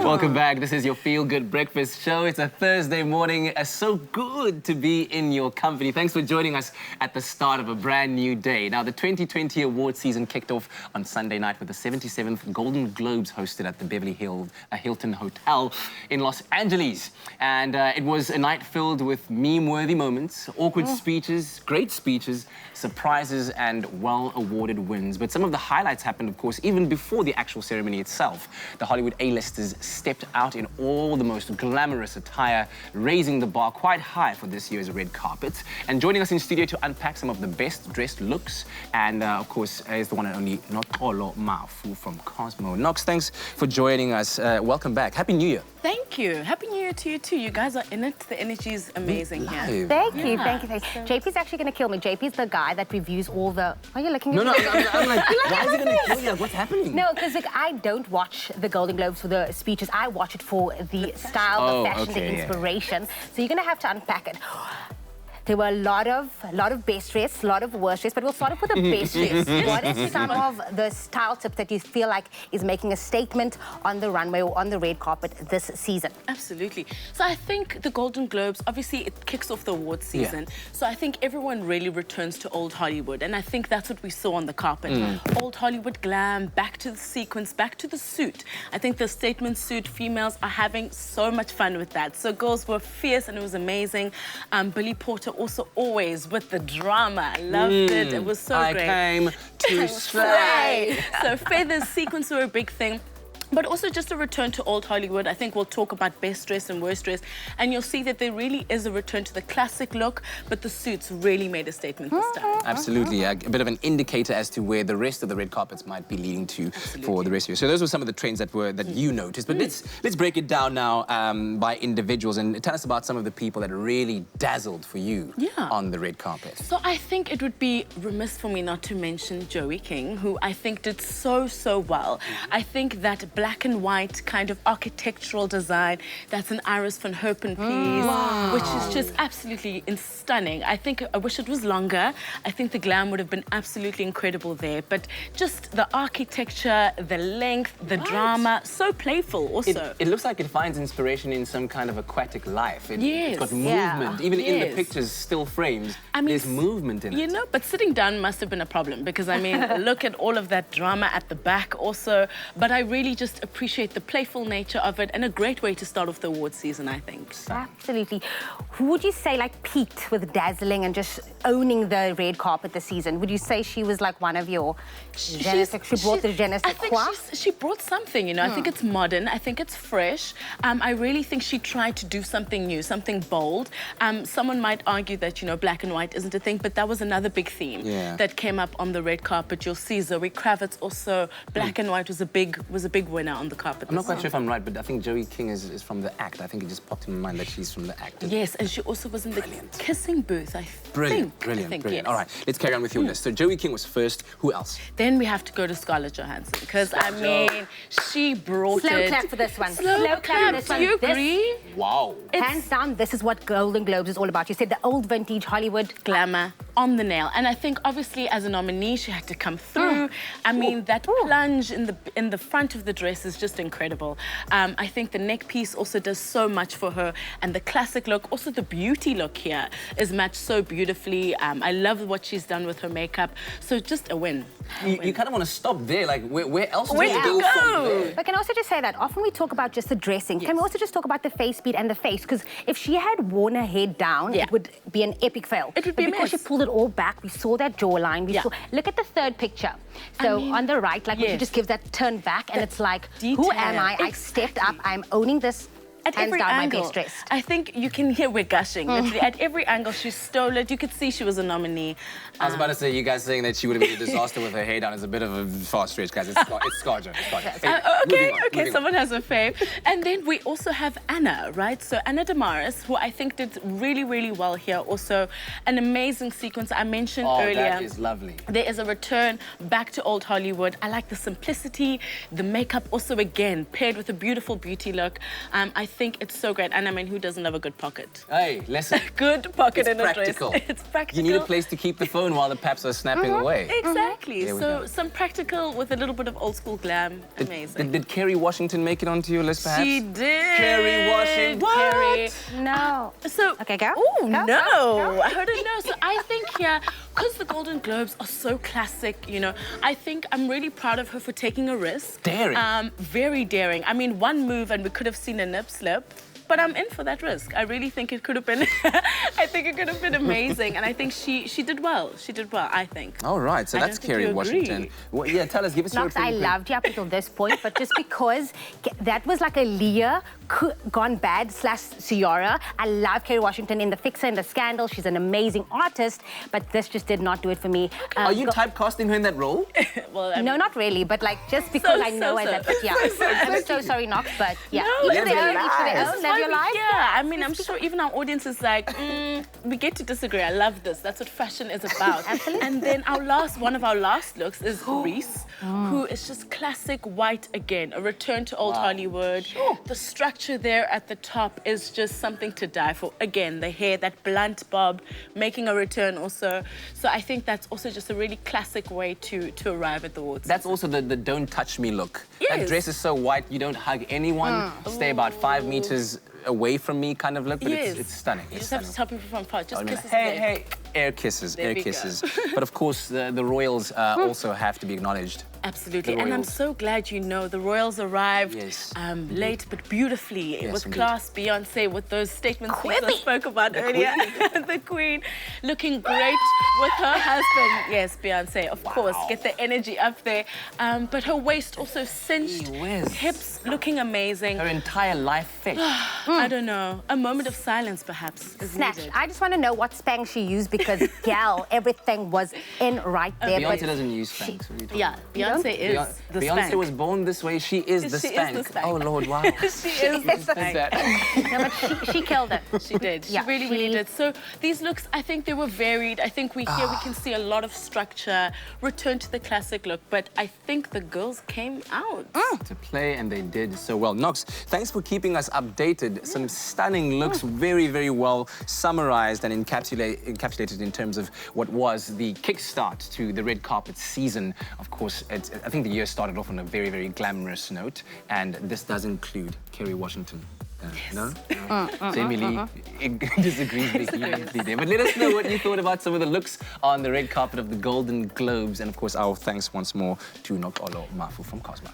Welcome back. This is your Feel Good Breakfast Show. It's a Thursday morning. So good to be in your company. Thanks for joining us at the start of a brand new day. Now, the 2020 award season kicked off on Sunday night with the 77th Golden Globes hosted at the Beverly Hilton Hotel in Los Angeles. And it was a night filled with meme-worthy moments, awkward speeches, great speeches, surprises, and well-awarded wins. But some of the highlights happened, of course, even before the actual ceremony itself. The Hollywood A-listers stepped out in all the most glamorous attire, raising the bar quite high for this year's red carpet. And joining us in studio to unpack some of the best-dressed looks, and of course, is the one and only Nokolo Mafu from Cosmo. Nox, thanks for joining us. Welcome back. Happy New Year. Thank you. Happy New Year to you too. You guys are in it. The energy is amazing here. Thank you, thank you. JP's actually going to kill me. JP's the guy that reviews all the... Are you looking at No, me? I'm like, why is he going to kill you? What's happening? No, because I don't watch the Golden Globes for the speeches. I watch it for the style, the fashion, the inspiration. So you're going to have to unpack it. There were a lot of best dressed, a lot of worst dressed, but we'll start off with the best dressed. What is some of the style tips that you feel like is making a statement on the runway or on the red carpet this season? Absolutely. So I think the Golden Globes, obviously it kicks off the award season. So I think everyone really returns to old Hollywood. And I think that's what we saw on the carpet. Old Hollywood glam, back to the sequence, back to the suit. I think the statement suit, females are having so much fun with that. So girls were fierce and it was amazing. Billy Porter also always with the drama. I loved it. It was so great. I came to slay. So feathers, sequins were a big thing. But also just a return to old Hollywood. I think we'll talk about best dressed and worst dressed. And you'll see that there really is a return to the classic look, but the suits really made a statement this time. Absolutely. A bit of an indicator as to where the rest of the red carpets might be leading to for the rest of you. So those were some of the trends that you noticed. But let's break it down now by individuals and tell us about some of the people that really dazzled for you on the red carpet. So I think it would be remiss for me not to mention Joey King, who I think did so well. I think that black and white kind of architectural design, that's an Iris van Herpen piece, which is just absolutely stunning. I wish it was longer. I think the glam would have been absolutely incredible there. But just the architecture, the length, the drama, so playful also. It looks like it finds inspiration in some kind of aquatic life. It's got movement. Even in the pictures, still frames, there's movement in it. You know, but sitting down must have been a problem because, I mean, look at all of that drama at the back also. But I really just appreciate the playful nature of it and a great way to start off the award season, I think. Absolutely. Who would you say like peaked with dazzling and just owning the red carpet this season? Would you say she was like one of your... She brought the je ne sais quoi? She brought something, you know. I think it's modern. I think it's fresh. I really think she tried to do something new, something bold. Someone might argue that, you know, black and white isn't a thing, but that was another big theme that came up on the red carpet. You'll see Zoe Kravitz also. Black and white was a big winner on the carpet. I'm not quite sure if I'm right, but I think Joey King is from The Act. I think it just popped in my mind that she's from The Act. Yes, and she also was in the kissing booth, I think. Brilliant. All right, let's carry on with your list. So Joey King was first. Who else? Then we have to go to Scarlett Johansson, because, I mean, she brought Slow clap for this one. Slow clap. This one. Do you agree? Wow. Hands down, this is what Golden Globes is all about. You said the old vintage Hollywood glamour on the nail. And I think, obviously, as a nominee, she had to come through. I mean, that plunge in the front of the dress is just incredible. I think the neck piece also does so much for her, and the classic look, also the beauty look here is matched so beautifully. I love what she's done with her makeup. So just a win. You kind of want to stop there. Like, where else do you go from there? But can I also just say that often we talk about just the dressing. Can we also just talk about the face beat and the face? Because if she had worn her head down, it would be an epic fail. It would be a because mess. she pulled it all back, we saw that jawline. We saw. Look at the third picture. So on the right, like when she just gives that turn back, and it's like, who am I? I stepped up. I'm owning this. At Hands every down, angle, my best dressed. I think you can hear we're gushing. Literally, at every angle, she stole it. You could see she was a nominee. I was about to say, you guys saying that she would have been a disaster with her hair down is a bit of a far stretch, guys. It's Scarjo. Okay, someone has a fave. And then we also have Anna, right? So Anna Damaris, who I think did really well here. Also, an amazing sequence I mentioned earlier. That is lovely. There is a return back to old Hollywood. I like the simplicity, the makeup also, again, paired with a beautiful beauty look. I think it's so great. And I mean, who doesn't have a good pocket? Hey, listen. Good pocket It's in a practical. dress. It's practical. You need a place to keep the phone while the paps are snapping away. Exactly. There we So go. some practical with a little bit of old school glam. Amazing. Did Kerry Washington make it onto your list, perhaps? She did. Kerry Washington. Kerry. No. So, Okay, go. Oh, Go, no. go. I heard a no. So I think, yeah, because the Golden Globes are so classic, you know, I think I'm really proud of her for taking a risk. Daring. Very daring. I mean, one move and we could have seen a nip slip. But I'm in for that risk. I really think it could have been, I think it could have been amazing. And I think she did well. She did well, I think. All right, so I that's don't think Kerry you Washington. agree. Well, yeah, tell us, give us your Knox, I opinion. loved you up until this point, but just because that was like a Leah gone bad / Ciara. I love Kerry Washington in The Fixer and The Scandal. She's an amazing artist, but this just did not do it for me. Are you typecasting her in that role? Well, I mean, No, not really, but like just because I know her that, but yeah. I'm so sorry, Knox, but yeah. No, Each to their own, each to their This own, is live why your life. Yeah, I mean, I'm sure even our audience is like, we get to disagree. I love this. That's what fashion is about. Absolutely. And then one of our last looks is Reese, who is just classic white again, a return to old Hollywood. The structure there at the top is just something to die for. Again, the hair, that blunt bob, making a return also. So I think that's also just a really classic way to arrive at the awards. That's also the don't touch me look. That Yes. dress is so white, you don't hug anyone. Stay about 5 meters away from me kind of look, but Yes. it's stunning. You It's just have to stunning. tell people from far. Just I mean, kisses. hey, there. hey, air kisses, There air we go. kisses. But of course, the royals also have to be acknowledged. Absolutely, The and I'm royals. so glad you know the royals arrived Yes, late but beautifully with indeed. class. Beyonce with those statements we Quippy. spoke about earlier. the Queen looking great with her husband. Yes, Beyonce, of course, get the energy up there. But her waist also cinched, Gee whiz. hips looking amazing. Her entire life fit. I don't know, a moment of silence perhaps is Snatch. needed. I just want to know what Spanx she used because, gal, everything was in right there. Beyonce but doesn't use Spanx. What are you talking Yeah, Beyonce is the Beyonce Spanx. was born this way. She is the She is Spank. the Spank. Oh, Lord, wow. She is the Spanx. No, but she killed it. She did. She Yeah, really she- did. So these looks, I think they were varied. I think we can see a lot of structure, return to the classic look. But I think the girls came out. To play, and they did so well. Knox, thanks for keeping us updated. Some stunning looks, very, very well summarized and encapsulated in terms of what was the kickstart to the red carpet season. Of course, I think the year started off on a very, very glamorous note, and this does include Kerry Washington. No? So Emily disagrees vehemently there. But let us know what you thought about some of the looks on the red carpet of the Golden Globes. And of course, our thanks once more to Nokolo Mafu from Cosmo.